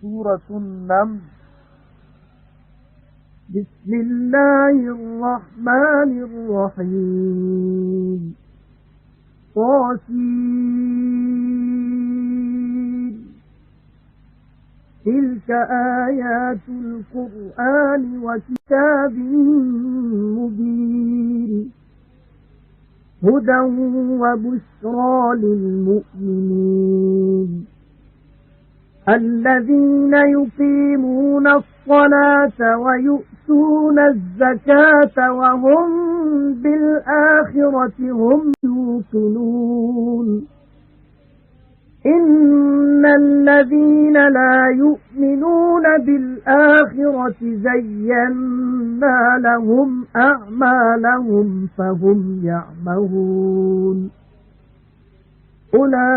سورة النمل. بسم الله الرحمن الرحيم. طاسين. تلك آيات القرآن وكتاب مبين هدى وبشرى للمؤمنين الذين يقيمون الصلاة ويؤتون الزكاة وهم بالآخرة هم يوقنون إن الذين لا يؤمنون بالآخرة زينا لهم أعمالهم فهم يعمهون أولئك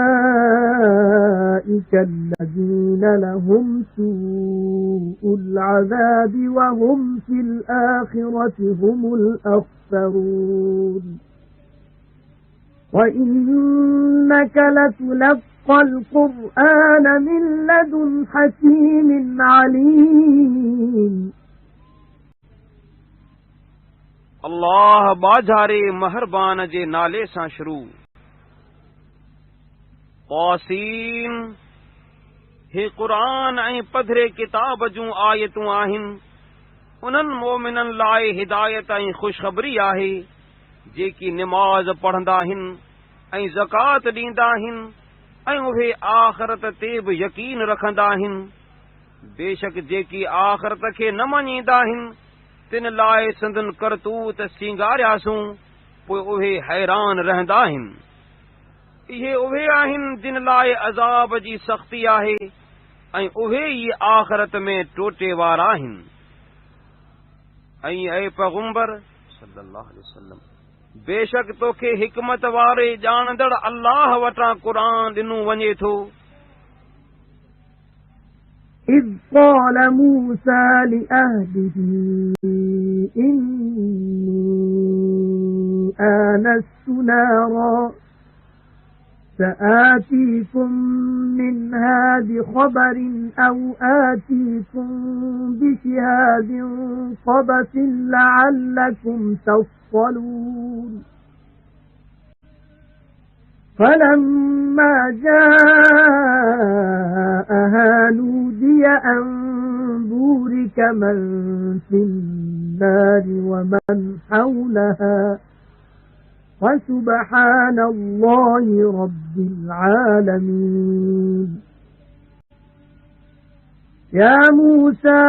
الذين لهم سوء العذاب وهم في الآخرة هم الأخسرون وإنك لتلقى القرآن من لدن حكيم عليم. अल्लाह बाजारे महरबान जे नाले सां शुरू। क़ासीम हे क़ुरान ऐं पधरे किताब जूं आयतूं आहिनि। उन्हनि मोमिननि लाइ हिदायत ऐं ख़ुशख़बरी आहे जेकी निमाज़ पढ़ंदा आहिनि ऐं ज़कात ॾींदा आहिनि ऐं उहे आख़िरत ते बि यकीन रखंदा आहिनि। बेशक जेकी आख़िरत खे न मञींदा आहिनि तिन लाइ संदन करतूत सींगारियासूं पोइ उहे हैरान रहंदा आहिनि। इहे उहे आहिनि जिन लाइ अज़ाब जी सख़्ती आहे ऐं उहे ई आख़िरत में टोटे वारा आहिनि। ऐं ऐ पैगंबर सल्लल्लाहु अलैहि वसल्लम बेशक तोखे हिकमत वारे ॼाणंदड़ अल्लाह वटां क़ुरान ॾिनो वञे थो। إذ قال موسى لأهله إني آنست نارا سآتيكم منها بخبر أو آتيكم بشهاد قبس لعلكم تصطلون فلما جاءها نودي أن بورك من في النار ومن حولها وسبحان الله رب العالمين. يا موسى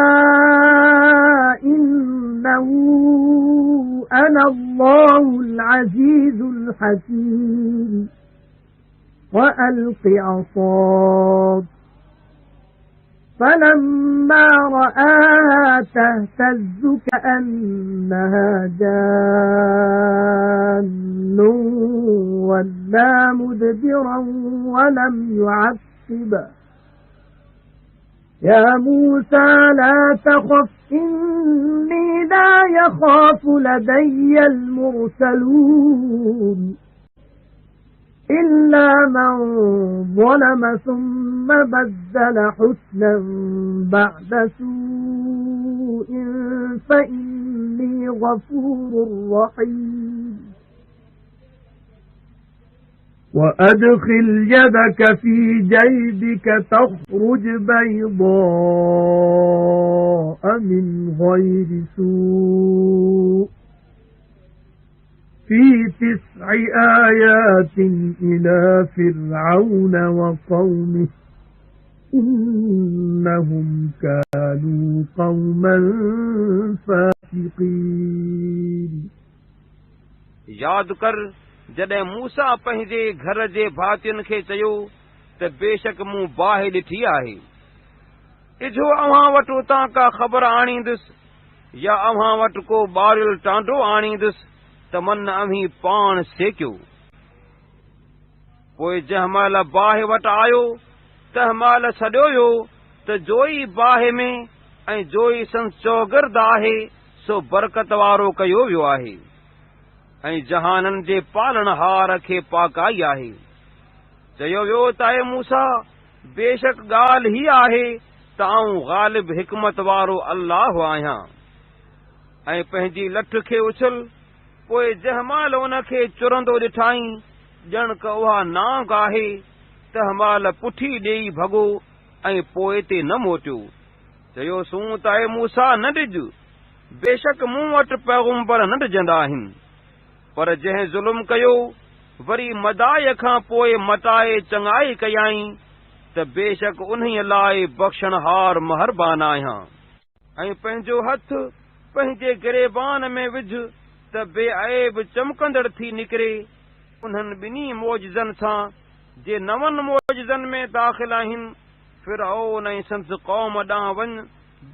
إنه أنا الله العزيز الحكيم وألق عصاك فلما رآها تهتز كأنها جان ولا مدبرا ولم يعقب. يا موسى لا تخف إني لا يخاف لدي المرسلون إلا من ظلم ثم بدل حسنا بعد سوء فإني غفور رحيم. وأدخل يدك في جيبك تخرج بيضاء من غير سوء في 9 آيات إلى فرعون وقومه إنهم كانوا قوما فاسقين. याद कर जॾहिं मूसा पंहिंजे घर जे भातियुनि खे चयो त बेशक मूं बाहि ॾिठी आहे। इझो अव्हां वटि उतां का ख़बर आणींदुसि या अव्हां वटि को ॿारियल टांडो आणींदुसि त मन अव्हीं पाण सेकियो। पोइ जंहिं महिल बाहि वटि आयो तंहिं महिल सॾियो वियो त जोई बाहि में ऐं जोई संस चौगिर्द आहे सो बरकत वारो कयो वियो आहे ऐं जहाननि जे पालणहार खे पाकाई आहे। चयो वियो त मूसा बेशक ॻाल्हि ही आहे ताऊं ग़ालिब हिकमत वारो अल्लाह आहियां। ऐं पंहिंजी लठ खे उछल, पोइ जंहिं महिल उन खे चुरंदो ॾिठाई ॼण क उहा नांग आहे, तंहिं महिल पुठी ॾेई भॻो ऐं पोइ ते न मोटियो। चयोसूं त ऐं मूसा न ॾिज, बेशक मूं वटि पैगुंबर न ॾिजंदा आहिनि। पर जंहिं ज़ुल्म कयो वरी मदाय खां पोइ मटाए चङाई कयाई, त बेशक उन्हीअ लाइ बख़्शणहार महरबान आहियां। ऐं पंहिंजो हथ पंहिंजे गिरेबान में विझ त बेअब चमकंदड़ थी निकिरे उन्हनि ॿिन्ही मौजज़नि सां जे नवनि मौजज़नि में दाख़िल आहिनि। फिरऔन ऐं संदसि क़ौम ॾांहुं वञ,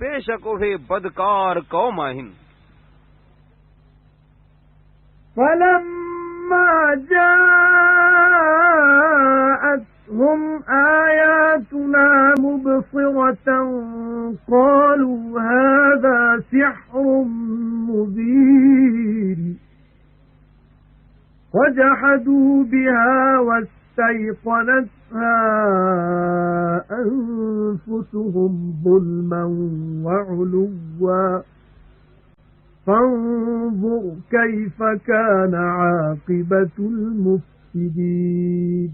बेशक उहे बदकार क़ौम आहिनि। فَلَمَّا جَاءَتْهُمْ آيَاتُنَا مُبْصِرَةً قَالُوا هَذَا سِحْرٌ مُبِينٌ وَجَحَدُوا بِهَا واستيقنتها أنفسهم ظلما وعلوا فانظر كيف كان عاقبة المفسدين।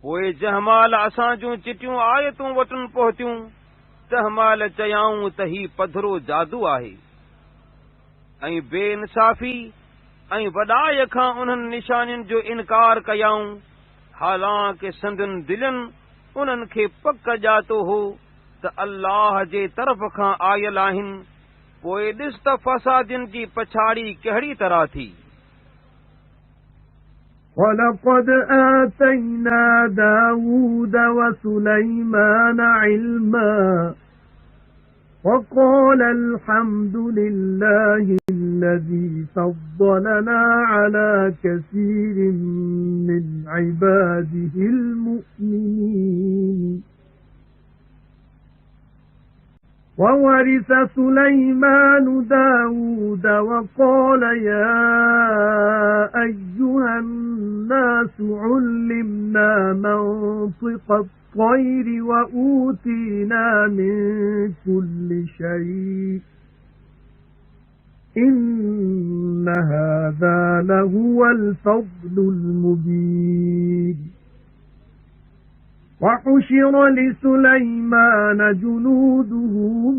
पोइ जंहिं महिल असां जूं चिटियूं आयतूं वटनि पहुतियूं, तंहिं महिल चयाऊं त ही पधरो जादू आहे। ऐं बेइंसाफ़ी ऐं वॾाई खां उन्हनि निशानियुनि जो इनकार कयाऊं, हालांकि संदनि दिलनि उन्हनि खे पक ॼातो हो त अल्लाह जे तरफ़ खां आयल आहिनि। पोइ ॾिस त फसादियुनि जी पछाड़ी कहिड़ी तरह थी। وَلَقَدْ آتَيْنَا دَاوُودَ وَسُلَيْمَانَ عِلْمًا وَقَالَ الْحَمْدُ لِلَّهِ الَّذِي فَضَّلَنَا عَلَى كَثِيرٍ مِّنْ عِبَادِهِ الْمُؤْمِنِينَ وَوَرِثَ سُلَيْمَانُ دَاوُودَ وَقَالَ يَا أَيُّهَا النَّاسُ عُلِّمْنَا مَنطِقَ الطَّيْرِ وَأُوتِينَا مِن كُلِّ شَيْءٍ إِنَّ هَذَا لَهُوَ الْفَضْلُ الْمُبِينُ وَحُشِرَ لِسُلَيْمَانَ جُنُودُهُ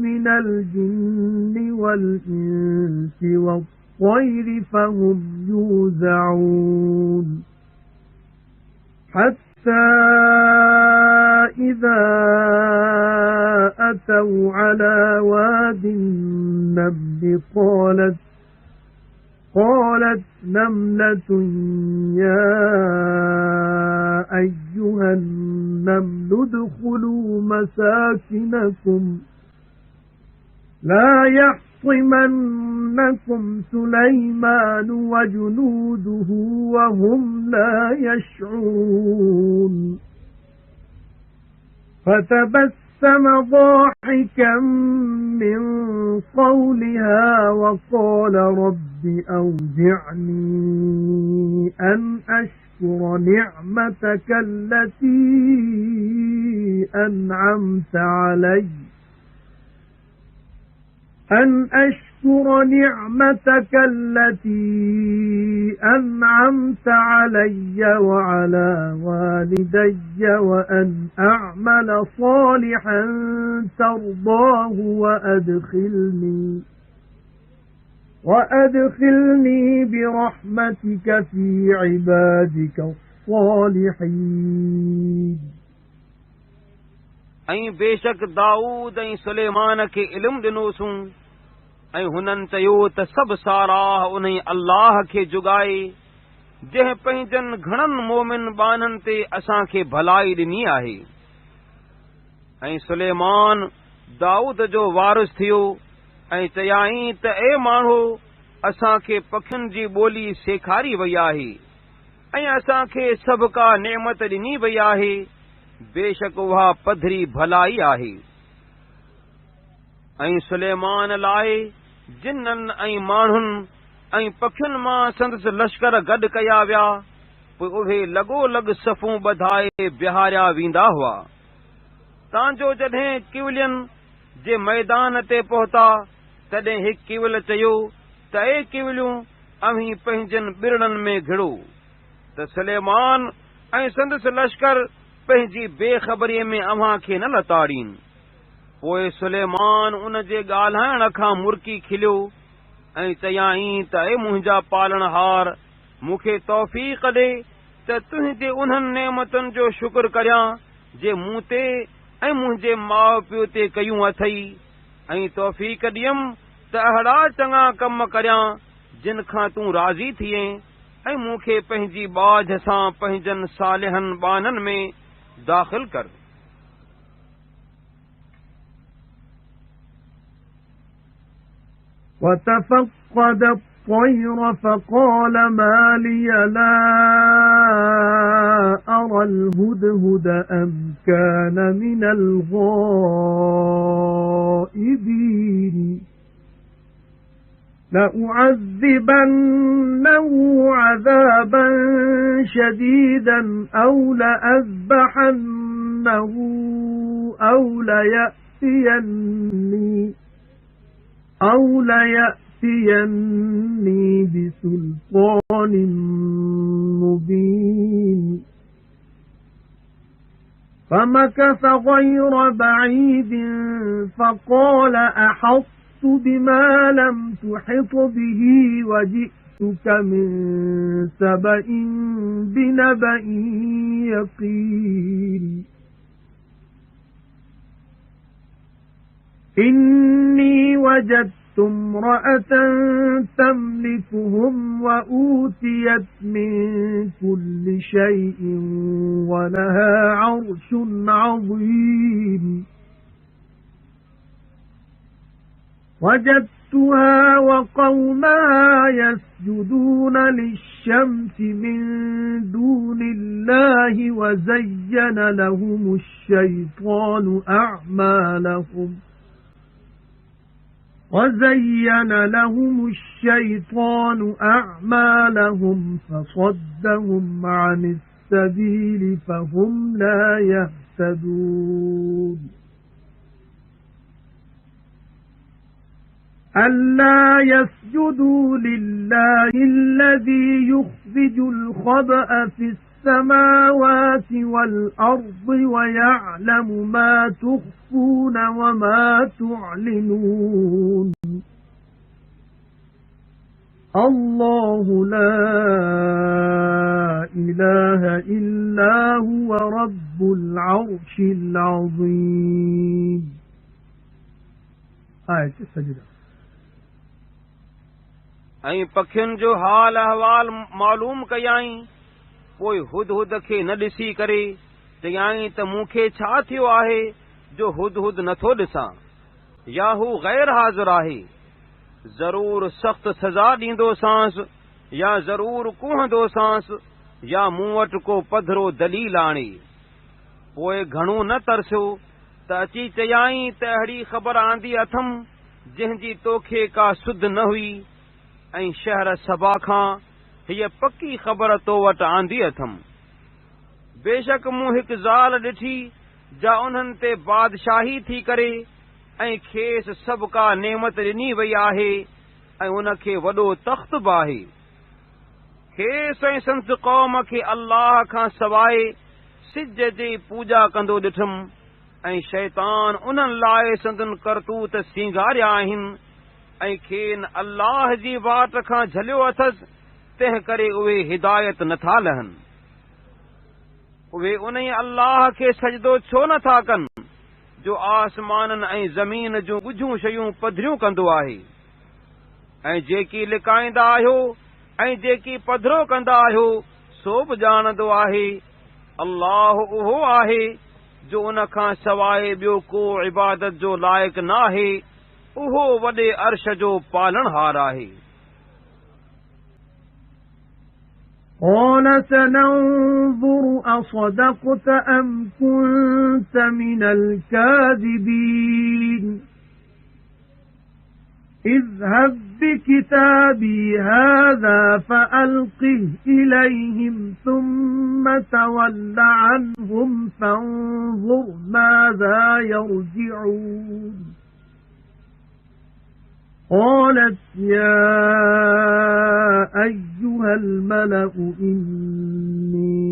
مِنَ الْجِنِّ وَالْإِنسِ وَالطَّيْرِ فَهُمْ يُوزَعُونَ حَتَّى إِذَا أَتَوْا عَلَى وَادِ النَّمْلِ قالت نملة يا أيها النمل ادخلوا مساكنكم لا يحطمنكم سليمان وجنوده وهم لا يشعرون فتبسم ضاحكا من قولها وقال رب أوزعني أن أشكر نعمتك التي أنعمت علي وعلى والدي وأن أعمل صالحا ترضاه وأدخلني برحمتك في عبادك الصالحين ऐं बेशक दाऊद ऐं सुलेमान खे इल्मु ॾिनोसूं ऐं हुननि चयो त सभु साराह उन अल्लाह खे जुगाए जंहिं पंहिंजनि घणनि मोमिन बाननि ते असांखे भलाई ॾिनी आहे। ऐं सुलेमान दाऊद जो वारिस थियो ऐं चयाईं त ए माण्हू असांखे पखियुनि जी ॿोली सेखारी वई आहे ऐं असांखे सभु का नेमत ॾिनी वई आहे, बेशक उहा पधरी भलाई आहे। ऐं सुलेमान लाइ जिन्ननि ऐं माण्हुनि ऐं पखियुनि मां संदसि लश्कर गॾु कया विया पोइ उहे लॻोलॻ सफ़ूं ॿधाए बिहारिया वेंदा हुआ, तांजो जॾहिं किवलियन जे मैदान ते पहुता तॾहिं हिकु किवल चयो त ए किवलियूं, अव्हीं पंहिंजनि ॿिरड़नि में घिड़ो त सुलेमान ऐं संदसि लश्कर पंहिंजी बेख़बरीअ में अव्हां खे न लताड़ीन। पोइ सुलेमान उन जे ॻाल्हाइण खां मुरकी खिलियो ऐं चयाईं त ए मुंहिंजा पालणहार, मूंखे तौफ़ीक़ ॾे त तुंहिंजे उन्हनि नेमतुनि जो शुक्र करियां जे मूं ते ऐं मुंहिंजे माउ पीउ ते कयूं अथई, ऐं तौफ़ीक़ ॾियमि त अहिड़ा चङा कम करियां जिन खां तूं राज़ी थिए, ऐं मूंखे पंहिंजी बाझ सां पंहिंजनि सालिहनि बाननि में दाख़िल कर। وتفقد الطير فقال ما لي لا أرى الهدهد أم كان من الغائبين لأعذبنه عذابا شديدا أو لأذبحنه أو ليأتيني بسلطان مبين فمكث غير بعيد فقال أحطت بما لم تحط به وجئتك من سبأ بنبأ يقين إني وجدت امرأة تملكهم وأوتيت من كل شيء ولها عرش عظيم وجدتها وقومها يسجدون للشمس من دون الله وزين لهم الشيطان أعمالهم فصدهم عن السبيل فهم لا يهتدون ألا يسجدوا لله الذي يخرج الخبأ في السماوات والأرض ويعلم ما تخفون وما تعلنون الله لا إله إلا هو رب العرش العظيم آية السجدة ऐं पखियुनि जो हाल अहवाल मालूम कयाई। पोइ हुदहुद खे न ॾिसी करे चयाईं त मूंखे छा थियो आहे जो हुदहुद नथो ॾिसां, या हू गैर हाज़िर आहे। ज़रूर सख़्त सज़ा ॾींदोसांस, या ज़रूर कुहंदोसांस, या मूं वटि को पधरो दलील आणे। पोइ घणो न तरसियो त अची चयाईं त अहिड़ी ख़बर आंदी अथमि जंहिंजी तोखे का सुध न हुई, ऐं शहर सबा खां हीअ पक्की ख़बर तो वटि आंदी अथमि। बेशक मूं हिकु ज़ाल ॾिठी जा उन्हनि ते बादशाही थी करे ऐं खेसि सभु का नेमत ॾिनी वई आहे ऐं उनखे वॾो तख़्त बि आहे। खेसि ऐं संदसि क़ौम खे अल्लाह खां सवाइ सिज जी पूॼा कंदो ॾिठुमि, ऐं शैतान उन्हनि लाइ संदन करतूत सींगारिया आहिनि ऐं खेनि अल्लाह जी वाट खां झलियो अथसि, तंहिं करे उहे हिदायत नथा लहनि। उहे उन अल्लाह खे सजदो छो नथा कनि जो आसमाननि ऐं ज़मीन जूं ॻुझूं शयूं पधरियूं कंदो आहे, ऐं जेकी लिकाईंदा आहियो ऐं जेकी पधरो कंदा आहियो सो बि ॼाणंदो आहे। अल्लाह उहो आहे जो उन खां सवाइ ॿियो को इबादत जो लाइक़ न आहे, उहो वॾे अर्श जो पालणहार आहे। قال سننظر أصدقت أم كنت من الكاذبين اذهب بكتابي هذا فألقه إليهم ثم تول عنهم فانظر ماذا يرجعون قالت يا أيها الملأ إني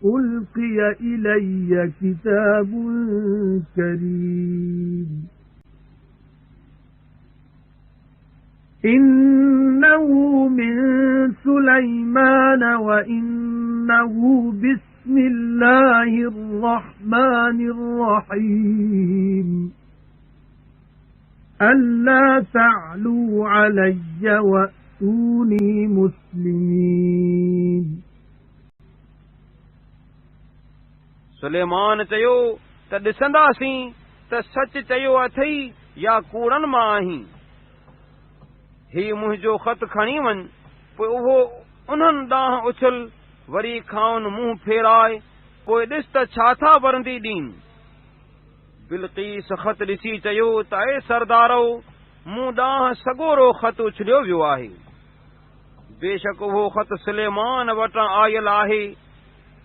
ألقي إلي كتاب كريم إنه من سليمان وإنه بسم الله الرحمن الرحيم ألا تعلوا علي وأتوني مسلمين सुलेमान चयो त ॾिसंदासीं त सच चयो अथई या कूड़नि मां आहीं। ही मुंहिंजो ख़त खणी वञ, पोइ उहो उन्हनि ॾांहुं उछल, वरी खाउनि मुंहुं फेराए, पोइ ॾिस त छा था वरंदी ॾीन। बिल्कीस ख़त ॾिसी चयो त ए सरदारो, मूं ॾांहुं सॻोरो ख़त उछलियो वियो आहे। बेशक उहो ख़त सुलेमान वटां आयल आहे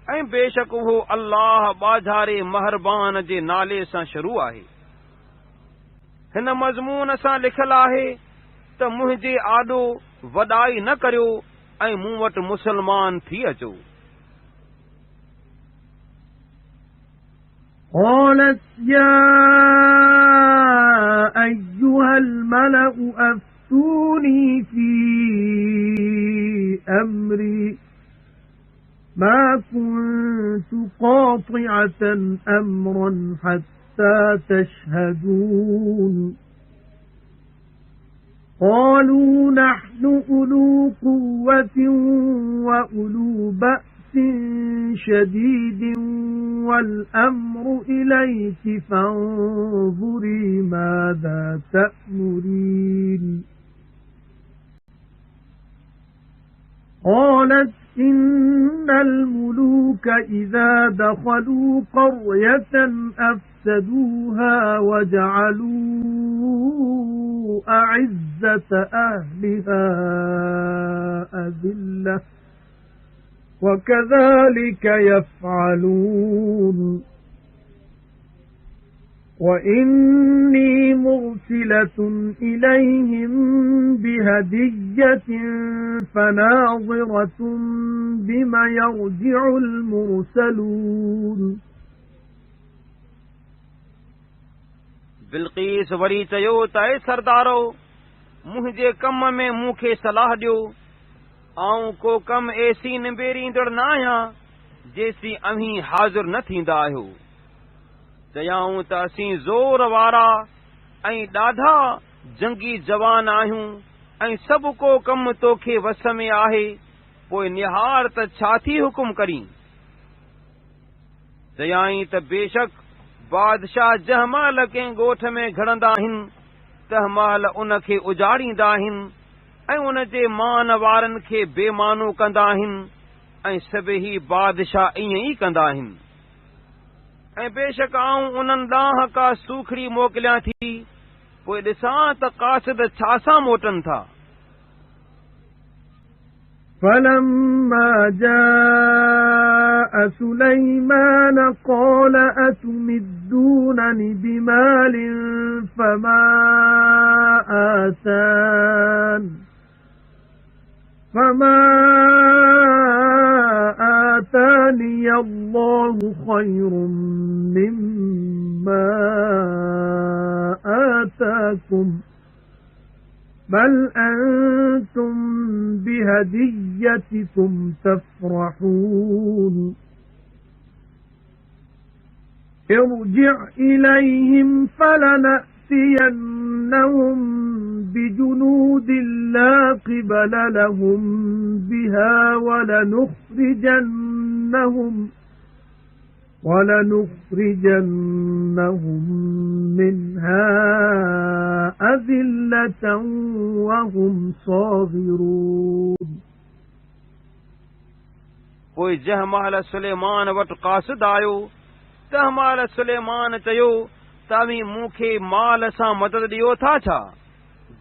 ऐं बेशक उहो अल्लाह ॿाझारे महरबान जे नाले सां शुरू आहे। हिन मज़मून सां लिखियलु आहे त मुंहिंजे आॾो वॾाई न करियो ऐं मूं वटि मुसलमान थी अचो। قالت يا أيها الملأ أفتوني في أمري ما كنت قاطعة أمرا حتى تشهدون قالوا نحن أولو قوة وأولو بأس شديد والأمر إليك فانظري ماذا تأمرين قالت إن الملوك إذا دخلوا قرية أفسدوها وجعلوا أعزة أهلها أذلة وكذلك يفعلون وإني مرسلة إليهم بهدية فناظرة بما يرجع المرسلون बिल्कीस वरी चयो त ए सरदारो, मुंहिंजे कम में मूंखे सलाह ॾियो। आऊं को कम ऐसी निबेरींदड़ न आहियां जेसी अव्हीं हाज़िर न थींदा आहियो। चयाऊं त असीं ज़ोर वारा ऐं ॾाढा जंगी जवान आहियूं ऐं सभु को कम तोखे वस में आहे, पोइ निहार त छा थी हुकुम करीं। चयाईं त बेशक बादशाह जंहिं महिल कंहिं ॻोठ में घड़ंदा आहिनि तंहिं महिल उन खे उजाड़ींदा आहिनि ऐं उन जे मान वारनि खे बेमानो कंदा आहिनि ऐं सभई बादशाह ईअं ई कंदा आहिनि। ऐं बेशक आऊं उन्हनि ॾांहुं का सूखड़ी मोकिलियां थी, पोइ ॾिसां त कासिद छा सां मोटनि था। فلما جاء سليمان قال أتمدونني بمال فما آتاني الله خير مما آتاكم بل أنتم بهديتكم تفرحون ارجع إليهم فلنأتينهم بجنود لا قبل لهم بها ولنخرجنهم منها أذلة وهم صاغرون पोइ जंहिं महिल सुलेमान वटि कासिद आयो तंहिं महिल सुलेमान चयो, तव्हीं मूंखे माल सां मदद ॾियो था छा?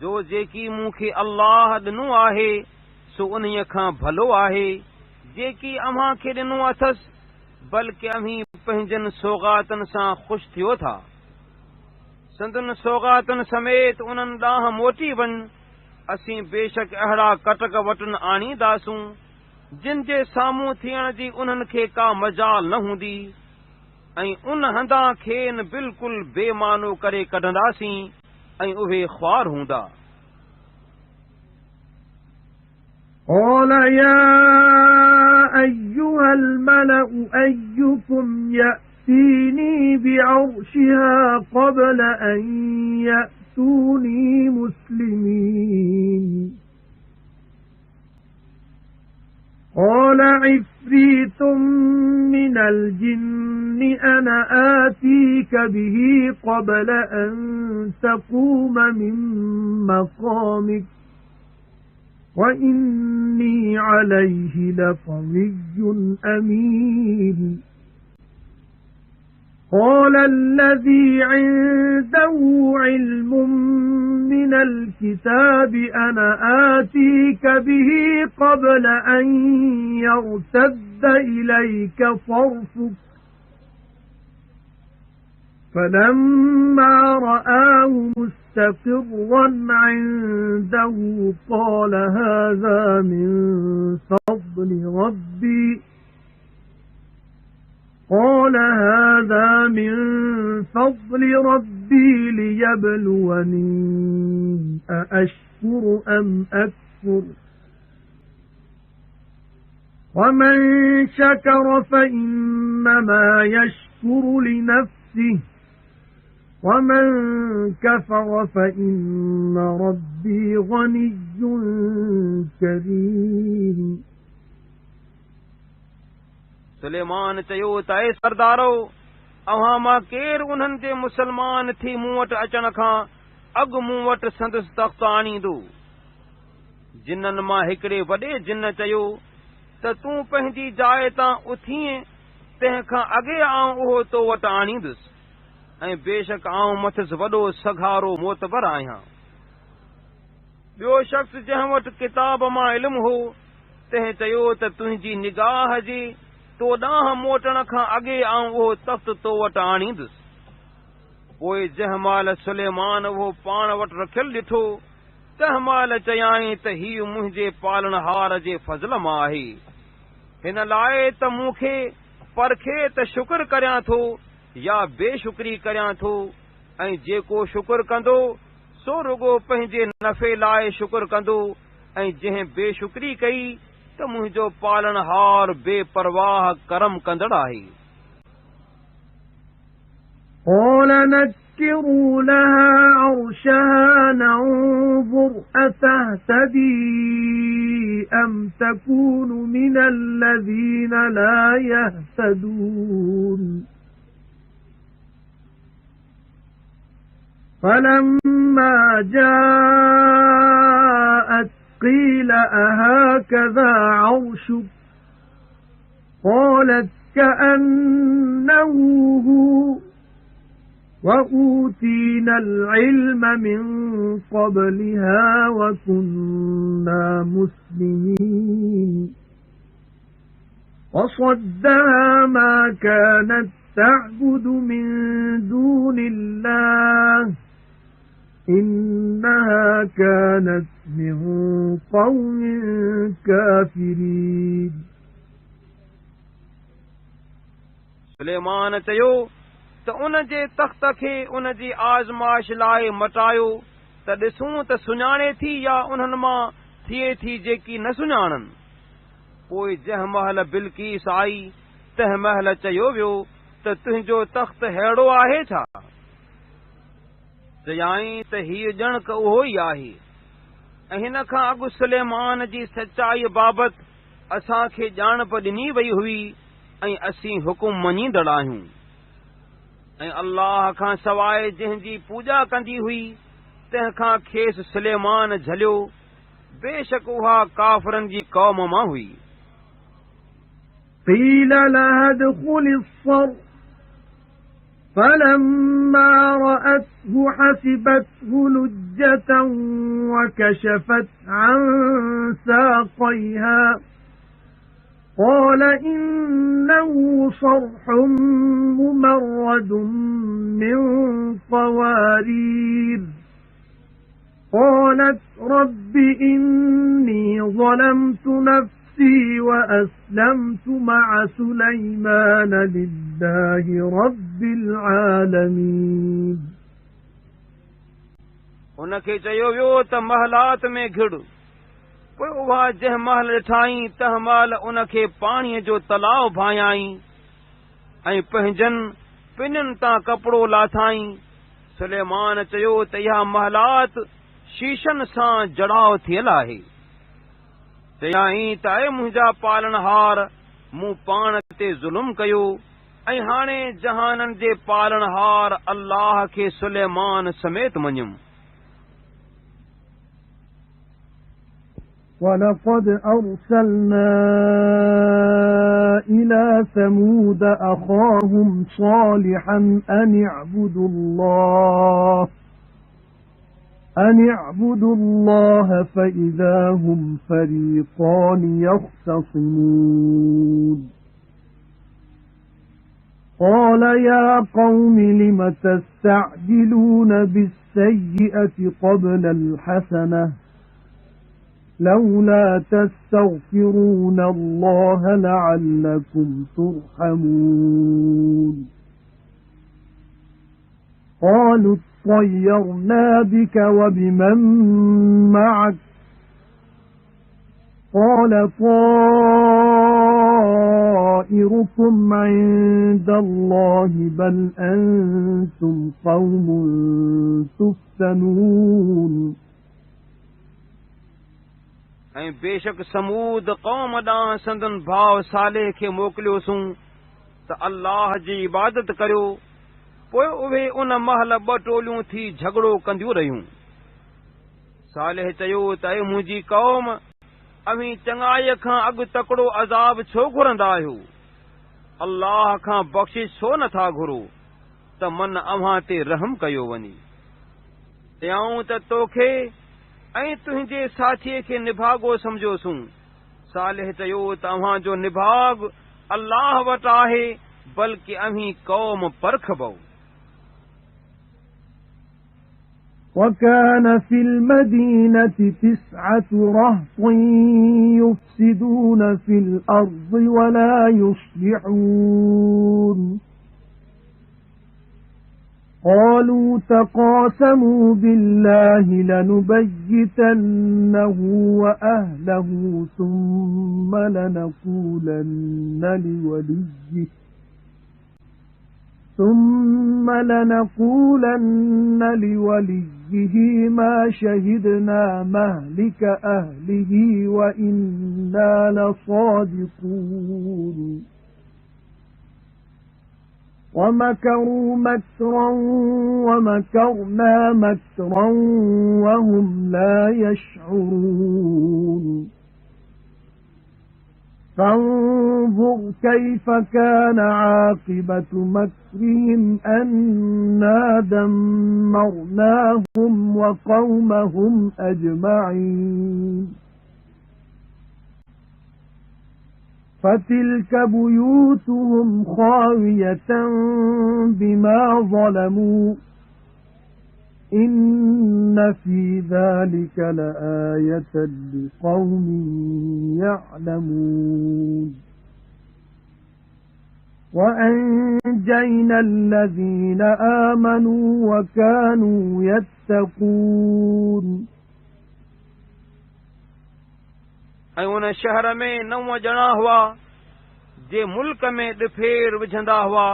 जो जेकी मूंखे अल्लाह ॾिनो आहे सो उन्हीअ खां भलो आहे जेकी अव्हां खे ॾिनो अथसि, बल्कि अव्हीं पंहिंजनि सौगातनि सां ख़ुशि थियो था। संदन सौगातनि समेत उन्हनि ॾांहुं मोटी वञ, असीं बेशक अहिड़ा कटक वटन आणींदासूं जिन जे साम्हूं थियण जी उन्हनि खे का मजाल न हूंदी, ऐं उन हंधा खेनि बिल्कुलु बेमानो करे कढंदासीं ऐं उहे ख्वार हूंदा। قال يا أيها الملأ أيكم يأتيني بعرشها قبل أن يأتوني مسلمين قال عفريت من الجن أنا آتيك به قبل أن تقوم من مقامك وإني عليه لقوي أمين قال الذي عنده علم من الكتاب أنا آتيك به قبل أن يرتد إليك طرفك فلما رآه مستقرا عنده قال هذا من فضل ربي ليبلوني أأشكر أم أكفر ومن شكر فإنما يشكر لنفسه ومن كفر فإن ربي غني كريم सुलेमान चयो त ऐं सरदारो, अव्हां मां केरु उन्हनि जे मुसलमान थी मूं वटि अचण खां अॻु मूं वटि संदसि तख़्त आणींदो। जिन्ननि मां हिकिड़े वॾे जिन्न चयो त तूं पंहिंजी जाइ तां उथीं, तंहिंखां अॻे आउं उहो तो वटि आणींदुसि, ऐं बेशक आउं मथसि वॾो सघारो मोतबर आहियां। ॿियो शख़्स जंहिं वटि किताब मां इल्मु हो तंहिं चयो त तुंहिंजी निगाह जे तो ॾांहुं मोटण खां अॻे आउं उहो तख़्त तो वटि आणींदुसि। पोइ जंहिं महिल सुलेमान उहो पाण वटि रखियलु ॾिठो तंहिं महिल चयाईं त हीउ मुंहिंजे पालनहार जे फज़ल मां आहे, हिन लाइ त मूंखे परखे त शुक्र करियां थो या बेशुक्री करियां थो, ऐं जेको शुक्र कंदो सो रुगो पंहिंजे नफ़े लाइ शुक्र कंदो, ऐं जंहिं बेशुक्री कई त मुंहिंजो पालनहार बेपरवाह करम कंदड़ आहे। قال نكروا لها عرشها ننظر أتهتدي أم تكون من الذين لا يهتدون فلما جاءت قيل أهكذا عرشك قالت كأنه هو وأوتينا العلم من قبلها وكنا مسلمين وصدها ما كانت تعبد من دون الله إنها كانت من قوم كافرين सुलेमान चयो त उन जे तख़्त खे उन जी आज़माइश लाइ मटायो त ॾिसूं त सुञाणे थी या उन्हनि मां थिए थी जेकी न सुञाणनि। पोइ जंहिं महिल बिल्कीस आई तंहिं महिल चयो वियो त तुंहिंजो तख़्त अहिड़ो आहे छा? चयाईं त हीउ ॼणक उहो ई आहे, ऐं हिन खां अॻु सुलेमान जी सचाई बाबति असांखे ॼाणप ॾिनी वई हुई ऐं असीं हुकुम मञींदड़ आहियूं, ऐं अल्लाह खां सवाइ जंहिंजी पूॼा कंदी हुई तंहिंखां खेसि सुलेमान झलियो, बेशक उहा काफ़िरनि जी क़ौम मां हुई। قيل لها ادخل الصرح فَلَمَّا رَأَتْهُ حَسِبَتْهُ لُجَّةً وَكَشَفَتْ عَن سَاقَيْهَا قَالَ إِنَّهُ صَرْحٌ مُمَرَّدٌ مِّن قَوَارِيرَ قَالَتْ رَبِّ إِنِّي ظَلَمْتُ نَفْسِي وَأَسْلَمْتُ مَعَ سُلَيْمَانَ لِلَّهِ رَبِّ الْعَالَمِينَ उनखे चयो वियो त महलात में घिड़। पोइ उहा जंहिं महल ॾिठाई तंहिं महिल उनखे पाणीअ जो तलाउ भायाई ऐं पंहिंजनि पिननि तां कपिड़ो लाथाई। सुलेमान चयो त इहा महलात शीशनि सां जड़ाव थियल आहे। चयाई त ऐं मुंहिंजा पालनहार मूं पाण ते ज़ुल्म कयो ऐं हाणे जहाननि जे पालनहार अल्लाह खे सुलेमान समेत मञियुमि। وَلَقَدْ أَرْسَلْنَا إِلَى ثَمُودَ أَخَاهُمْ صَالِحًا أَنِ اعْبُدُوا اللَّهَ فَإِذَا هُمْ فَرِيقَانِ يَخْتَصِمُونَ قَالَ يَا قَوْمِ لِمَ تَسْتَعْجِلُونَ بِالسَّيِّئَةِ قَبْلَ الْحَسَنَةِ لولا تستغفرون الله لعلكم ترحمون قالوا اطيرنا بك وبمن معك قال طائركم عند الله بل أنتم قوم تفتنون ऐं बेशक समूद क़ौम ॾांहुं संदन भाउ सालेह खे मोकिलियोसूं त अल्लाह जी इबादत करियो। पोइ उहे उन महल ॿ टोलियूं थी झगड़ो कंदियूं रहियूं। सालेह चयो त ऐं मुंहिंजी क़ौम अवीं चङाईअ खां अॻु तकिड़ो अज़ाब छो घुरंदा आहियो? अल्लाह खां बख़्शिश छो नथा घुरो त मन अव्हां ते रहम कयो वञे। ॾियाऊं त तोखे ऐं तुंहिंजे साथीअ खे निभागो समझोसूं। सालेह चयो त अव्हां जो निभाग अल्लाह वटि आहे, बल्कि अव्हीं क़ौम परखबो। وَكَانَ فِي الْمَدِينَةِ 9 رَهْطٌ يُفْسِدُونَ فِي الْأَرْضِ وَلَا يُصْلِحُونَ قالوا تقاسموا بالله لنبيتنه وأهله ثم لنقولن لوليه ما شهدنا مهلك أهله وإنا لصادقون وَمَكَرُوا مَكْرًا وَمَكَرْنَا مَكْرًا وَهُمْ لَا يَشْعُرُونَ فَانظُرْ كَيْفَ كَانَ عَاقِبَةُ مَكْرِهِمْ أَنَّا دَمَّرْنَاهُمْ وَقَوْمَهُمْ أَجْمَعِينَ فَتِلْكَ بُيُوتُهُمْ خَاوِيَةً بِمَا ظَلَمُوا إِنَّ فِي ذَلِكَ لَآيَةً لِقَوْمٍ يَعْلَمُونَ وَأَنْجَيْنَا الَّذِينَ آمَنُوا وَكَانُوا يَتَّقُونَ ऐं उन शहर में 9 ॼणा हुआ जे मुल्क में ॾिफेर विझंदा हुआ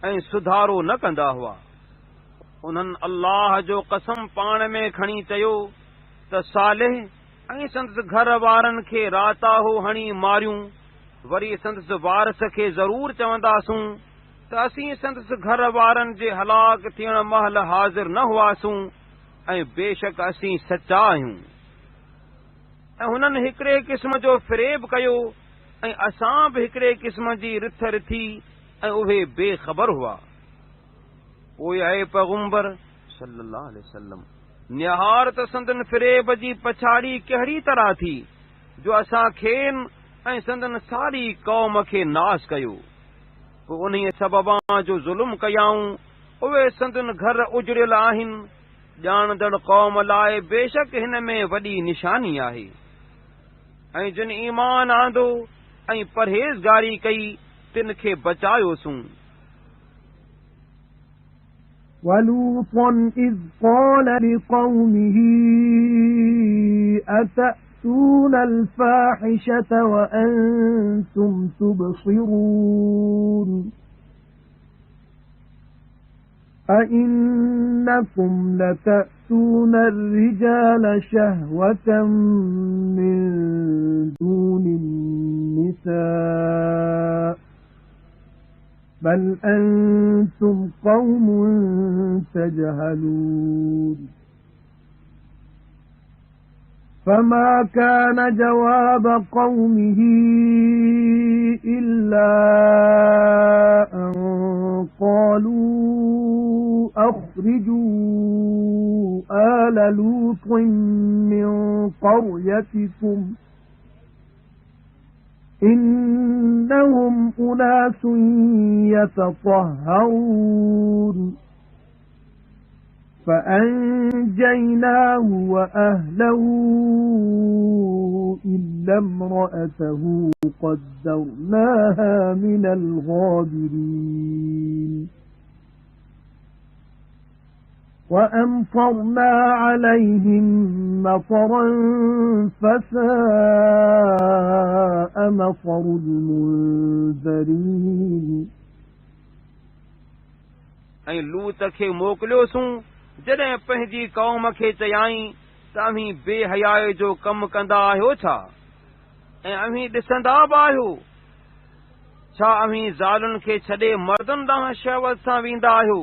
ऐं सुधारो न कंदा हुआ। उन्हनि अल्लाह जो कसम पाण में खणी चयो त सालेह ऐं संदसि घर वारनि खे राताहो हणी मारियूं। वरी संदसि वारस खे ज़रूर चवंदासूं त असीं संदसि घर वारनि जे हलाक थियण महिल हाज़िर न हुआसूं ऐं बेशक असीं सचा आहियूं। ऐं हुननि हिकिड़े क़िस्म जो फ़रेब कयो ऐं असां बि हिकिड़े क़िस्म जी रिथ रिथी ऐं उहे बेख़बर हुआ। पोइ ऐं पैगंबर सल्लल्लाहु अलैहि वसल्लम निहार त संदन फिरेब जी पछाड़ी कहिड़ी तरह थी जो असां खेनि ऐं संदन सारी क़ौम खे नास कयो। पोइ उन्हीअ सबबां जो ज़ुल्म कयाऊं उहे संदन घर उजड़ियल आहिनि। ॼाणंदड़ क़ौम लाइ बेशक हिन में वॾी निशानी आहे। ऐं जिन ईमान आंदो ऐं परहेज़गारी कई तिन खे बचायोसूं। ولوطا إذ قال لقومه أتأتون الفاحشة وأنتم تبصرون أئنكم لتأتون الرجال شهوة من دون النساء بل أنتم قوم تجهلون فما كان جواب قومه إلا أن قالوا أخرجوا آل لوط من قريتكم إنهم أناس يتطهرون فأنجيناه وأهله إلا امرأته قدرناها من الغابرين وأمطرنا عليهم مطرا فساء مطر المنذرين ऐं लूत खे मोकिलियोसूं जॾहिं पंहिंजी क़ौम खे चयाईं त अव्हीं बेहयाए जो कमु कंदा आहियो छा ऐं अव्हीं ॾिसंदा बि आहियो छा अव्हीं ज़ालुनि खे छॾे मर्दनि ॾांहुं शहवत सां वेंदा आहियो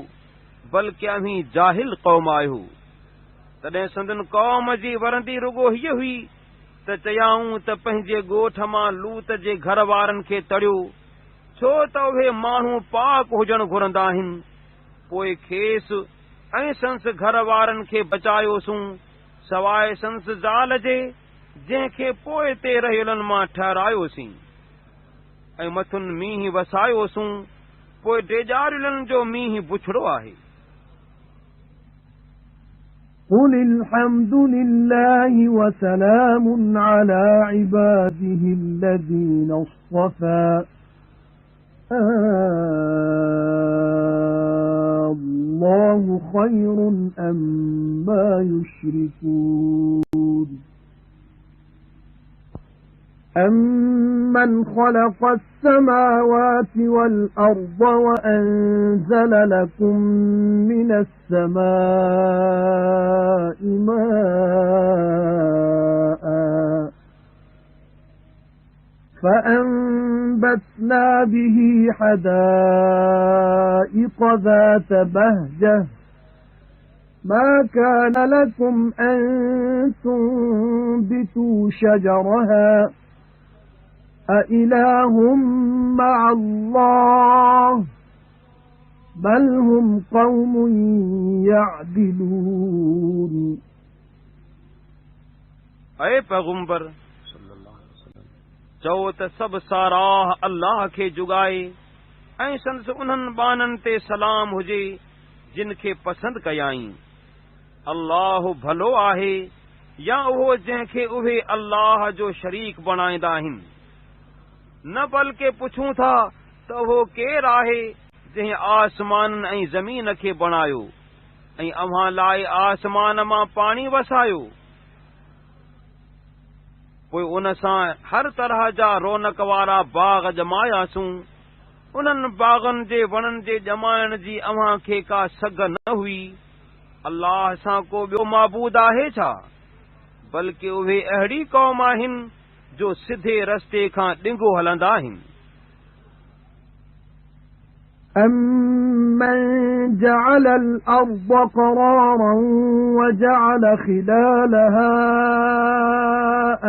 बल्कि अव्हीं जाहिल क़ौम आहियो। तॾहिं संदन क़ौम जी वरंदी रुगो हीअ हुई त चयाऊं त पंहिंजे ॻोठ मां लूत जे घर वारनि खे तड़ियो छो त उहे माण्हू पाक हुजणु घुरंदा आहिनि। पोइ खेसि ऐं संस घर वारनि खे बचायोसूं सवाइ संस ज़ाल जे जंहिंखे पोइ ते रहियलनि मां ठहिरायोसीं ऐं मथुनि मींहुं वसायोसूं पोइ डेजारियुनि जो मींहुं बुछड़ो आहे। قل الحمد لله وسلام على عباده الذين اصطفى الله خير أما يشركون أمن خلق السماوات والأرض وأنزل لكم من السماء ماء فأنبتنا به حدائق ذات بهجة ما كان لكم أن تنبتوا شجرها أإله مع الله بل هم قوم يعدلون ऐं पैगंबर चओ त सभु साराह अल्लाह खे जुगाए ऐं संदसि उन्हनि बाननि ते सलाम हुजे जिन खे पसंदि कयाईं। अल्लाह भलो आहे या उहो जंहिंखे उहे अल्लाह जो शरीक बणाईंदा आहिनि। न बल्कि पुछूं था त उहो केरु आहे जंहिं आसमान ऐं ज़मीन खे बणायो ऐं अव्हां लाइ आसमान मां पाणी वसायो पोइ उन सां हर तरह जा रौनक वारा बाग़ ॼमायासूं। उन्हनि बाग़नि जे वणनि जे ॼमाइण जी अव्हां खे का सघ न हुई। अल्लाह सां को ॿियो माबूद आहे छा बल्कि उहे अहिड़ी क़ौम आहिनि जो सिधे रस्ते खां ॾिंगो हलंदा आहिनि। أَمَّنْ جَعَلَ الْأَرْضَ قَرَارًا وَجَعَلَ خِلَالَهَا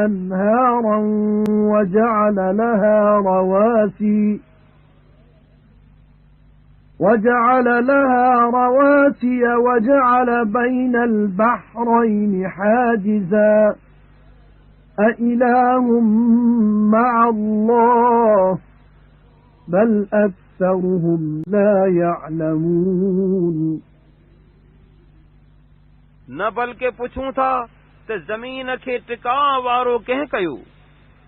أَنْهَارًا وَجَعَلَ لَهَا رَوَاسِيَ وجعل لها رواسي وجعل بين البحرين حاجزا أإله مع الله بل أكثرهم لا يعلمون न बल्कि पुछूं था त ज़मीन खे टिकाव वारो कंहिं कयो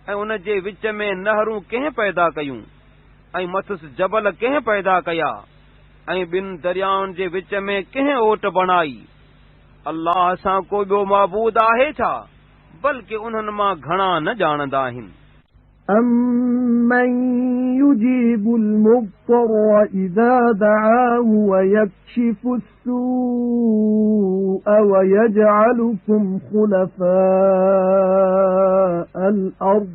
ऐं उन जे विच में नहरूं कंहिं पैदा कयूं ऐं मथुसि जबल कंहिं पैदा कया ऐं ॿिनि दरियाउनि जे विच में कंहिं ओट बणाई अल्लाह सां को ॿियो माबूद आहे छा बल्कि उन्हनि मां घणा न ॼाणंदा आहिनि أَمَّن يُجِيبُ الْمُضْطَرَّ إِذَا دَعَاهُ وَيَكْشِفُ السُّوءَ وَيَجْعَلُكُمْ خُلَفَاءَ الْأَرْضِ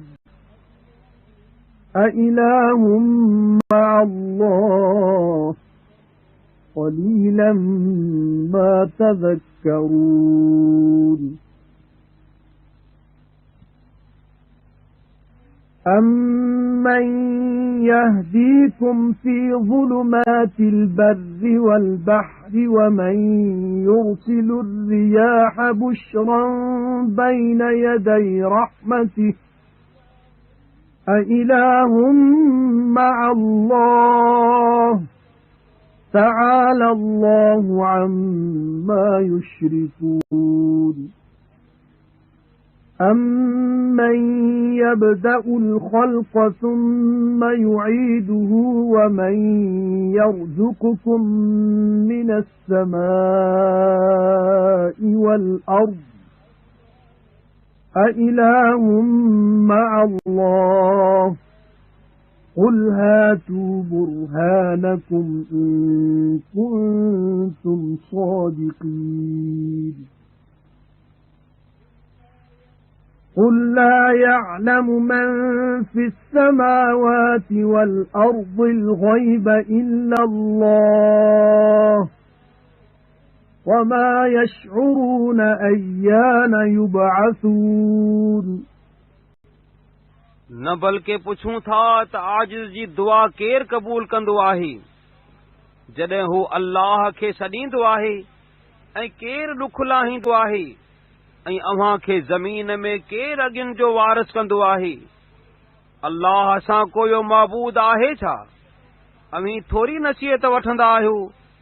أَإِلَٰهٌ مَّعَ اللَّهِ قَلِيلًا مَّا تَذَكَّرُونَ أَمَّن يَهْدِيكُمْ فِي ظُلُمَاتِ الْبَرِّ وَالْبَحْرِ وَمَن يُرْسِلُ الرِّيَاحَ بُشْرًا بَيْنَ يَدَيْ رَحْمَتِهِ أَإِلَٰهٌ مَّعَ اللَّهِ تَعَالَى اللَّهُ عَمَّا يُشْرِكُونَ أَمَّن يَبْدَأُ الْخَلْقَ ثُمَّ يُعِيدُهُ وَمَن يَرْزُقُكُم مِّنَ السَّمَاءِ وَالْأَرْضِ أَإِلَٰهٌ مَّعَ اللَّهِ قُلْ هَاتُوا بُرْهَانَكُمْ إِن كُنتُمْ صَادِقِينَ قُل لَّا يَعْلَمُ مَن فِي السَّمَاوَاتِ وَالْأَرْضِ الْغَيْبَ إِلَّا اللَّهُ وَمَا يَشْعُرُونَ أَيَّانَ يُبْعَثُونَ न बल्कि पुछूं था त आजिज़ जी दुआ केरु क़बूल कंदो आहे जॾहिं हू अल्लाह खे सॾींदो आहे ऐं केरु ॾुख लाहींदो आहे ऐं अव्हां खे ज़मीन में केरु अॻियुनि जो वारिस कंदो आहे अल्लाह सां कोई माबूद आहे छा अवीं थोरी नसीहत वठंदा आहियो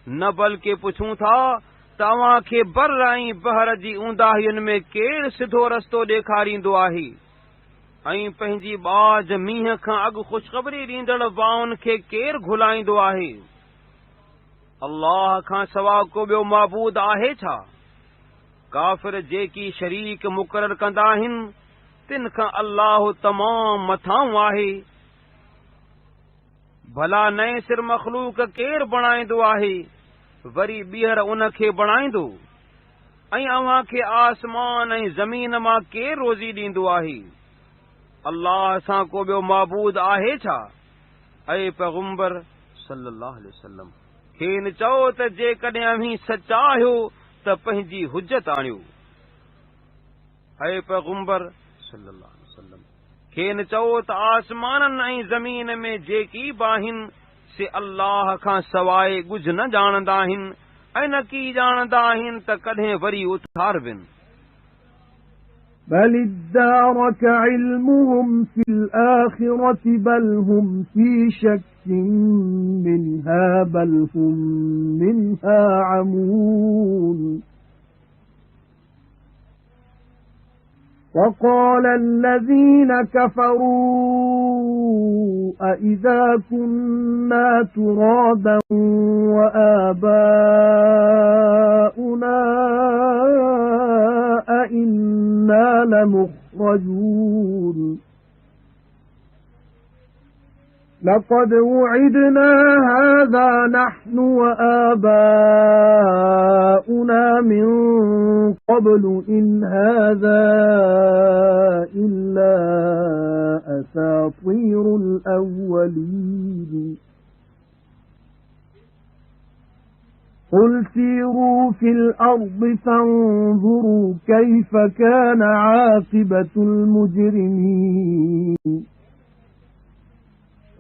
न बल्कि पुछूं था त अव्हां खे बर ऐं बहर जी ऊंदाहियुनि में केरु सिधो रस्तो ॾेखारींदो आहे ऐं पंहिंजी बाज मींहं खां अॻु ख़ुशख़बरी ॾींदड़ वाउनि खे केरु घुलाईंदो आहे अल्लाह खां सवा को ॿियो माबूद आहे छा काफ़िर जेकी शरीक मुक़ररु कंदा आहिनि तिन खां अल्लाह तमामु मथां आहे भला नए सिर मख़लूक केरु बणाईंदो आहे वरी ॿीहर उन खे बणाईंदो ऐं अव्हां खे आसमान ऐं ज़मीन मां केरु रोज़ी ॾींदो आहे अल्लाह सां को ॿियो माबूद आहे छा ऐं पैगंबर सल्लल्लाहु अलैहि वसल्लम खेनि चओ त जेकॾहिं अव्हीं सचा आहियो त पंहिंजी हुज्जत आणियो ऐं पैगंबर सल्लल्लाहु अलैहि वसल्लम खेनि चओ त आसमाननि ऐं ज़मीन में जेकी बि आहिनि से अल्लाह खां सवाइ कुझु न ॼाणंदा आहिनि ऐं न की ॼाणंदा आहिनि त कॾहिं वरी उथारबिन بل ادارك علمهم في الآخرة بل هم في شك منها بل هم منها عمون وقال الذين كفروا أئذا كنا ترابا وآباؤنا أئنا لمخرجون لقد وعدنا هذا نحن وآباؤنا من قبل إن هذا إلا أساطير الأولين قل سيروا في الأرض فانظروا كيف كان عاقبة المجرمين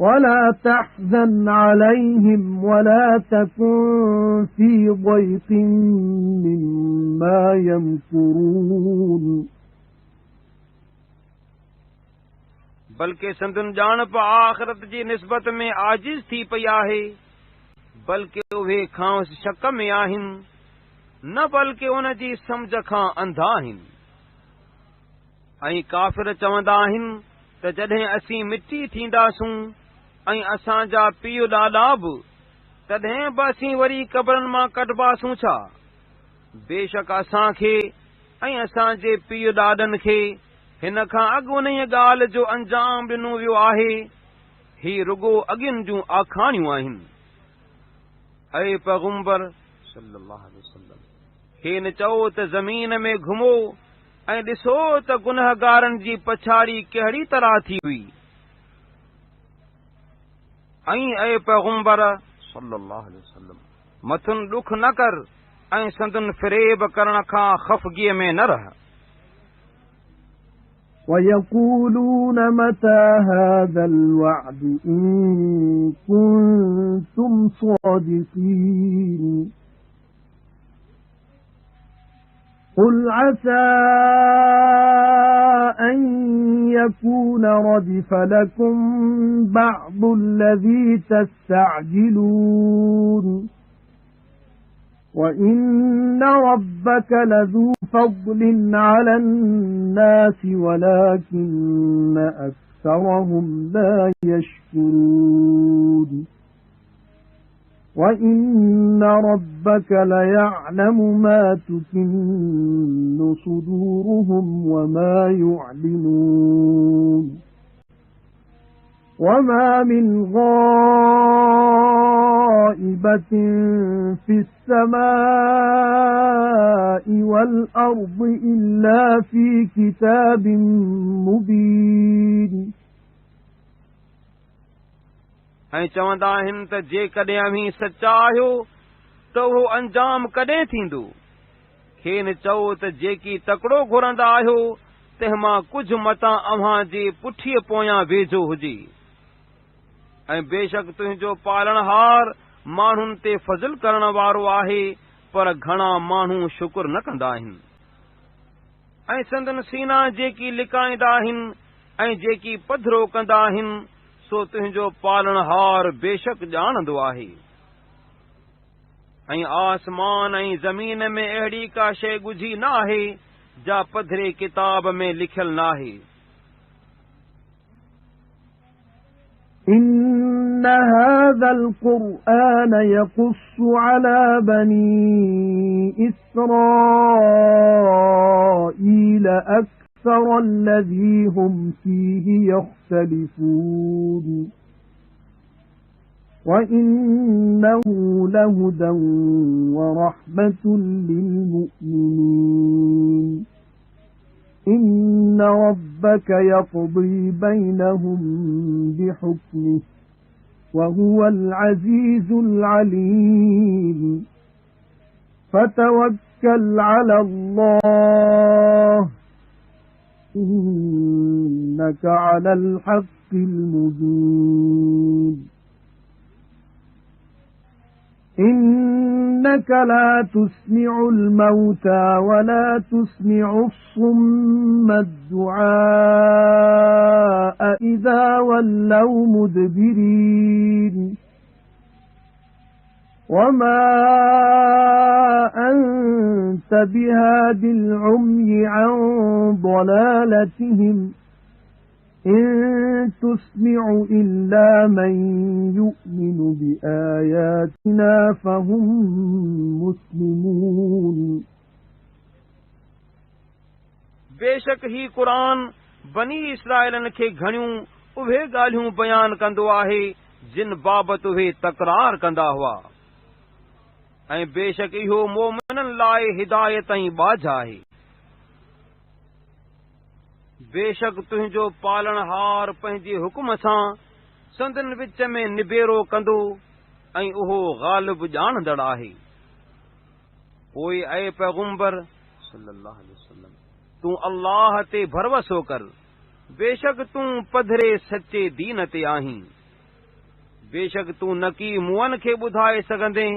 ولا تحزن عليهم ولا تكن في ضيق مما يمكرون बल्कि संदन ॼाणप आख़िरत जी निस्बत में आजिज़ थी पई आहे, बल्कि उहे खां शक में आहिनि, न बल्कि उन जी सम्झ खां अंधा आहिनि। ऐं काफ़िर चवंदा आहिनि त जॾहिं असीं मिटी थींदासूं ऐं असांजा पीउ ॾाॾा बि, तॾहिं बि असीं वरी क़बरनि मां कढबासूं छा? बेशक असांखे ऐं असांजे पीउ ॾाॾनि खे हिन खां अॻु उन ॻाल्हि जो अंजाम ॾिनो वियो आहे। ही रुगो अॻियुनि जूं आखाणियूं आहिनि। ऐं पैगंबर सल्लल्लाहु अलैहि वसल्लम खेनि चओ त ज़मीन में घुमो ऐं ॾिसो त गुनहगारनि जी पछाड़ी कहिड़ी तरह थी हुई। ऐं पैगंबर सल्लल्लाहु अलैहि वसल्लम मथुन ॾुख न कर ऐं संदन फ़रेब करण खां ख़फ़गीअ में न रह। وَيَقُولُونَ مَتَى هَذَا الْوَعْدُ إِن كُنتُمْ صَادِقِينَ قُلْ عَسَى أَن يَكُونَ رَدِفَ لَكُم بَعْضُ الَّذِي تَسْتَعْجِلُونَ وَإِنَّ رَبَّكَ لَذُو فَضْلٍ عَلَى النَّاسِ وَلَكِنَّ أَكْثَرَهُمْ لَا يَشْكُرُونَ وَإِنَّ رَبَّكَ لَيَعْلَمُ مَا تُكِنُّ صُدُورُهُمْ وَمَا يُعْلِنُونَ وَمَا مِنْ غَائِبَةٍ فِي السَّمَاءِ وَالْأَرْضِ إِلَّا فِي كِتَابٍ مُبِينٍ ऐं चवंदा आहिनि त जेकॾहिं अव्हीं सचा आहियो त उहो अंजाम कॾहिं थींदो। खेनि चओ त जेकी तकिड़ो घुरंदा आहियो तंहिं मां कुझु मतां अव्हां जे पुठीअ पोयां वेझो हुजे। ऐं बेशक तुंहिंजो पालणहार माण्हुनि ते फज़ल करण वारो आहे, पर घणा माण्हू शुक्र न कंदा आहिनि। ऐं संदन सीना जेकी लिकाईंदा आहिनि ऐं जेकी पधरो कंदा आहिनि, सो तुंहिंजो पालणहार बेशक ॼाणंदो आहे। ऐं आसमान ऐं ज़मीन में अहिड़ी का शइ ॻुझी न आहे जा पधरे किताब में लिखियल न आहे। إِنَّ هَذَا الْقُرْآنَ يَقُصُّ عَلَى بَنِي إِسْرَائِيلَ أَكْثَرَ الَّذِي هُمْ فِيهِ يَخْتَلِفُونَ وَإِنَّهُ لَهُدًى وَرَحْمَةٌ لِلْمُؤْمِنِينَ إِنَّ رَبَّكَ يَقْضِي بَيْنَهُم بِحُكْمِهِ وَهُوَ الْعَزِيزُ الْعَلِيمُ فَتَوَكَّلْ عَلَى اللَّهِ إِنَّكَ عَلَى الْحَقِّ الْمُبِينِ إِنَّكَ لَا تُسْمِعُ الْمَوْتَى وَلَا تُسْمِعُ الصُّمَّ الدُّعَاءَ إِذَا وَلَّوْا مُدْبِرِينَ وَمَا أَنْتَ بِهَادِ الْعُمْيِ عَنْ ضَلَالَتِهِمْ إِن تُسْمِعُ إِلَّا مَن يُؤْمِنُ بِآيَاتِنَا فَهُمْ مُسْلِمُونَ बेशक ही क़ुरान बनी इस्राइलनि खे घणियूं उहे ॻाल्हियूं बयान कंदो आहे जिन बाबति उहे तकरार कंदा हुआ। ऐं बेशक इहो मोमिननि लाइ हिदायत ऐं बाझ आहे। बेशक तुंहिंजो पालणहार पंहिंजे हुकुम सां संदन विच में निबेरो कंदो ऐं उहो ग़ालिब ॼाणंदड़ आहे। पोइ ऐ पैगंबर सल्लल्लाहु अलैहि वसल्लम तूं अल्लाह ते भरवसो कर, बेशक तूं पधरे सचे दीन ते आहीं। बेशक तूं न की मुअनि खे ॿुधाए सघंदे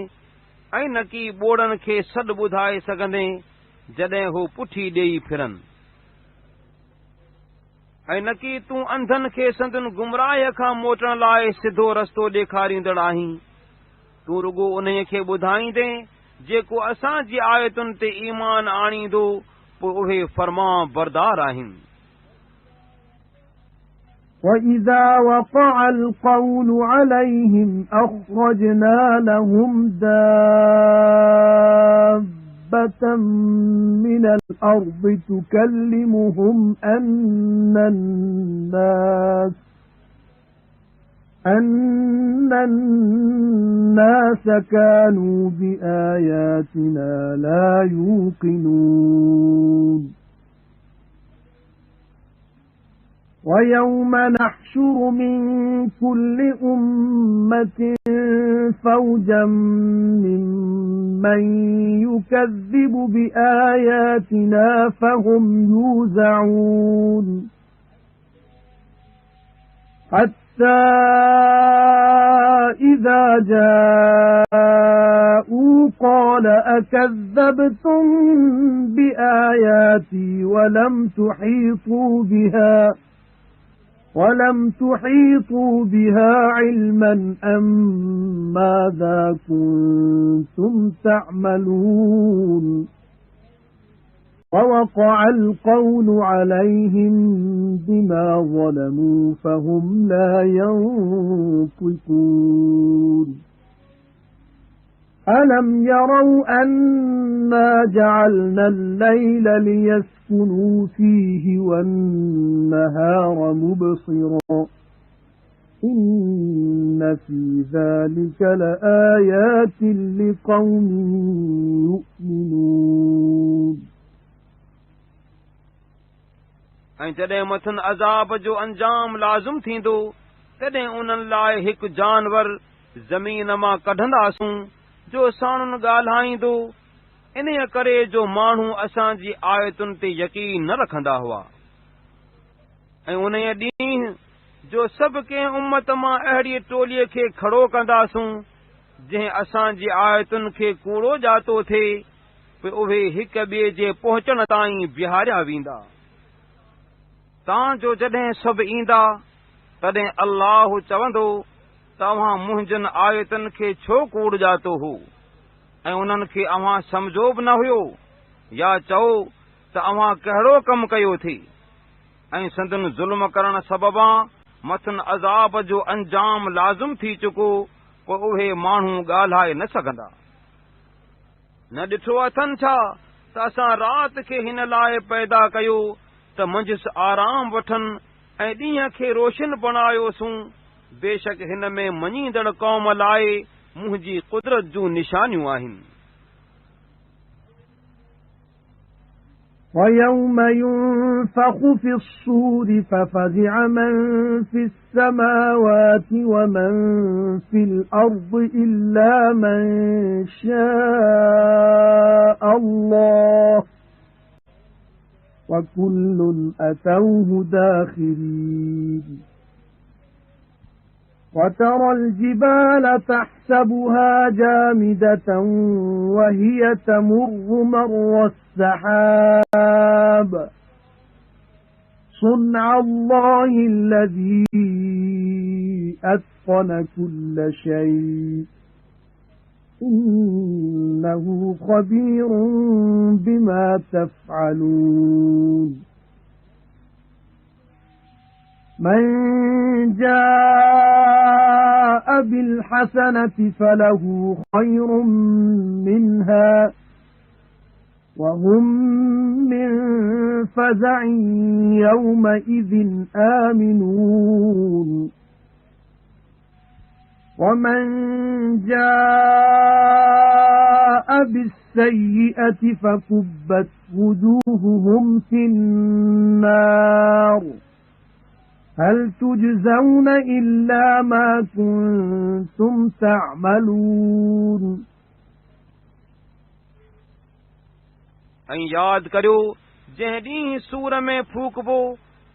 ऐं न की ॿोड़नि खे सॾु ॿुधाए सघंदे जॾहिं हू पुठी ॾेई फिरनि, ऐं न की तूं अंधनि खे संदन गुमराह खां मोटण लाइ सिधो रस्तो ॾेखारींदड़ आहीं। तूं रुगो उन्हीअ खे ॿुधाईंदे जेको असांजी आयतुनि ते ईमान आणींदो, पोइ उहे फर्मा बरदार आहिनि। وَإِذَا وَقَعَ الْقَوْلُ عَلَيْهِمْ أَخْرَجْنَا لَهُمْ دَابَّةً مِّنَ الْأَرْضِ تُكَلِّمُهُمْ أَنَّ النَّاسَ كَانُوا بِآيَاتِنَا لَا يُوقِنُونَ وَيَوْمَ نَحْشُرُ مِنْ كُلِّ أُمَّةٍ فَوْجًا مِّمَّنْ يُكَذِّبُ بِآيَاتِنَا فَهُمْ يُوزَعُونَ حَتَّى إِذَا جَاءُوا قَالَ أَكَذَّبْتُمْ بِآيَاتِي وَلَمْ تُحِيطُوا بِهَا عِلْمًا أَمْ مَاذَا كُنْتُمْ تَعْمَلُونَ وَوَقَعَ الْقَوْلُ عَلَيْهِمْ بِمَا ظَلَمُوا فَهُمْ لَا يَنطِقُونَ أَلَمْ يَرَوْا أَنَّا جَعَلْنَا اللَّيْلَ لِيَسْكُنُوا فِيهِ وَالنَّهَارَ مُبْصِرًا إِنَّ فِي ذَلِكَ لَآيَاتٍ لِقَوْمٍ يُؤْمِنُونَ ऐं जॾहिं मथनि अज़ाब जो अंजाम लाज़िम थींदो, तॾहिं उन्हनि लाइ हिकु जानवर ज़मीन मां कढंदासूं जो साणुनि ॻाल्हाईंदो, इन्हीअ करे जो माण्हू असांजी आयतुनि ते यकीन न रखंदा हुआ। ऐं उन्हीअ ॾींहुं जो सभु कंहिं उम्मत मां अहिड़ीअ टोलीअ खे खड़ो कंदासूं जंहिं असांजी आयतुनि खे कूड़ो ॼातो थिए, पोइ उहे हिक ॿिए जे पहुचण ताईं बीहारिया वेंदा। तां जो जॾहिं सभु ईंदा, तॾहिं अल्लाह चवंदो, तव्हां मुंहिंजनि आयतुनि खे छो कूड़ ॼातो हो ऐं उन्हनि खे अव्हां सम्झो बि न हुयो, या चओ त अव्हां कहिड़ो कमु कयो थी। ऐं संदन ज़ुल्म करण सबबां मथनि अज़ाब जो अंजाम लाज़िम थी चुको, पोइ उहे माण्हू ॻाल्हाए न सघंदा। न ॾिठो अथनि छा त असां राति खे हिन लाइ पैदा कयो त मंझि आराम वठनि ऐं ॾींहं खे रोशन बणायोसूं। बेशक हिन में मञींदड़ क़ौम लाइ मुंहिंजी कुदरत जूं निशानियूं आहिनि। وَيَوْمَ يُنفَخُ فِي الصُّورِ فَفَزِعَ مَن فِي السَّمَاوَاتِ وَمَن فِي الْأَرْضِ إِلَّا مَن شَاءَ اللَّهُ وَكُلٌّ أَتَوْهُ دَاخِرِينَ وَتَرَى الْجِبَالَ تَحْسَبُهَا جَامِدَةً وَهِيَ تَمُرُّ مَرَّ السَّحَابِ صُنْعَ اللَّهِ الَّذِي أَتْقَنَ كُلَّ شَيْءٍ إِنَّهُ خَبِيرٌ بِمَا تَفْعَلُونَ مَنْ جَاءَ بِالْحَسَنَةِ فَلَهُ خَيْرٌ مِنْهَا وَهُمْ مِنْ فَزَعٍ يَوْمَئِذٍ آمِنُونَ وَمَنْ جَاءَ بِالسَّيِّئَةِ فَكُبَّتْ وُجُوهُهُمْ فِي النَّارِ هَلْ تُجْزَوْنَ إِلَّا مَا كُنْتُمْ تَعْمَلُونَ ऐं यादि करियो जंहिं ॾींहुं सूर में फूकबो,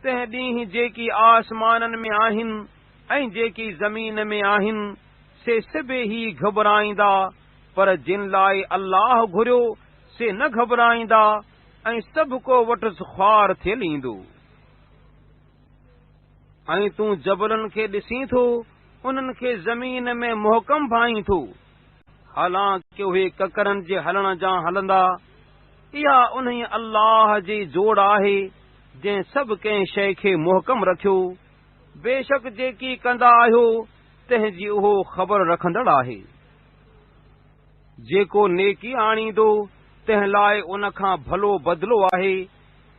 तंहिं ॾींहुं जेकी आसमाननि में आहिनि ऐं जेकी ज़मीन में आहिनि से सभई ही घबराईंदा, पर जिन लाइ अल्लाह घुरियो से न घबराईंदा ऐं सभु को वटि ख़्वार थियल ईंदो। ऐं तूं जबलनि खे ॾिसीं थो, उन्हनि खे ज़मीन में मुहकम भाई थो, हालांकि उहे ककरनि जे हलण जा हलंदा। इहा उन्हीअ अल्लाह जी जोड़ आहे जंहिं सभु कंहिं शइ खे मुहकम रखियो। बेशक जेकी कंदा आहियो तंहिंजी उहो ख़बर रखंदड़ आहे। जेको नेकी आणींदो तंहिं लाइ उन खां भलो बदिलो आहे,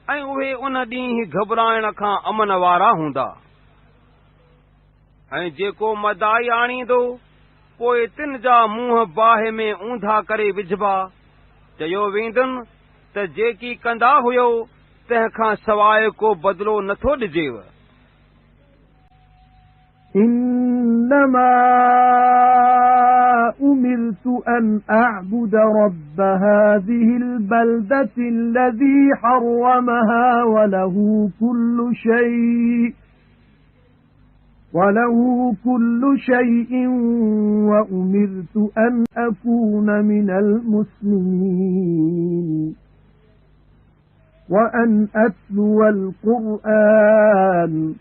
ऐं उहे उन ॾींहुं घबराइण खां अमन वारा हूंदा। ऐं जेको मदाई आणींदो पोइ तिन जा मुंहं बाहि में ऊंधा करे विझबा, चयो वेंदुनि त जेकी कंदा हुयो तंहिंखां सवाइ को बदिलो नथो ॾिजेव। إنما أمرت أن أعبد رب هذه البلدة الذي حرمها وله كل شيء وأمرت أن أكون من المسلمين وأن أتلو القرآن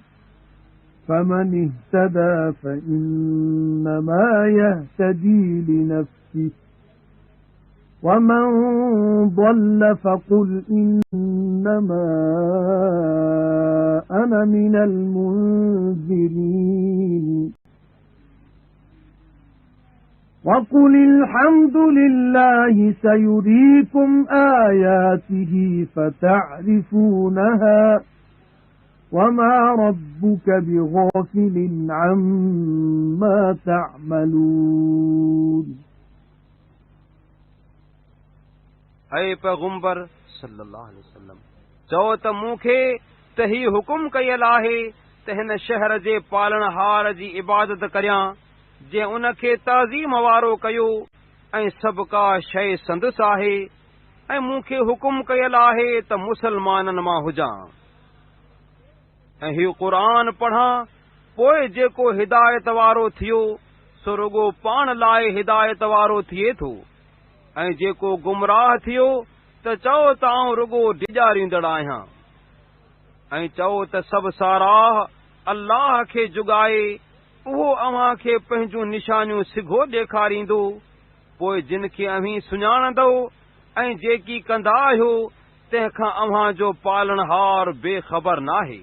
فمن اهتدى فإنما يهتدي لنفسه ومن ضل فقل إنما أنا من المنذرين وقل الحمد لله سيريكم آياته فتعرفونها وما ربك بغافل عما تعملون। ऐं पैगंबर सल्लल्लाहु अलैहि वसल्लम चओ त मूंखे त ही हुकुम कयल आहे त हिन शहर जे पालनहार जी इबादत करियां जंहिं उन खे ताज़ीम वारो कयो ऐं सभु का शइ संदसि आहे, ऐं मूंखे हुकुम कयल आहे त मुसलमाननि मां हुजां ऐं हीउ क़ुरान पढ़ां। पोइ जेको हिदायत वारो थियो सो रुगो पाण लाइ हिदायत वारो थिए थो, ऐं जेको गुमराह थियो त चओ त आऊं रुगो डिॼारींदड़ आहियां। ऐं चओ त सभु साराह अल्लाह खे जुगाए, उहो अव्हां खे पंहिंजूं निशानियूं सिघो ॾेखारींदो। पोइ जिन खे अव्हीं सुञाणंदो ऐं जेकी कंदा आहियो तंहिंखां अव्हां जो पालनहार बेख़बर नाहे।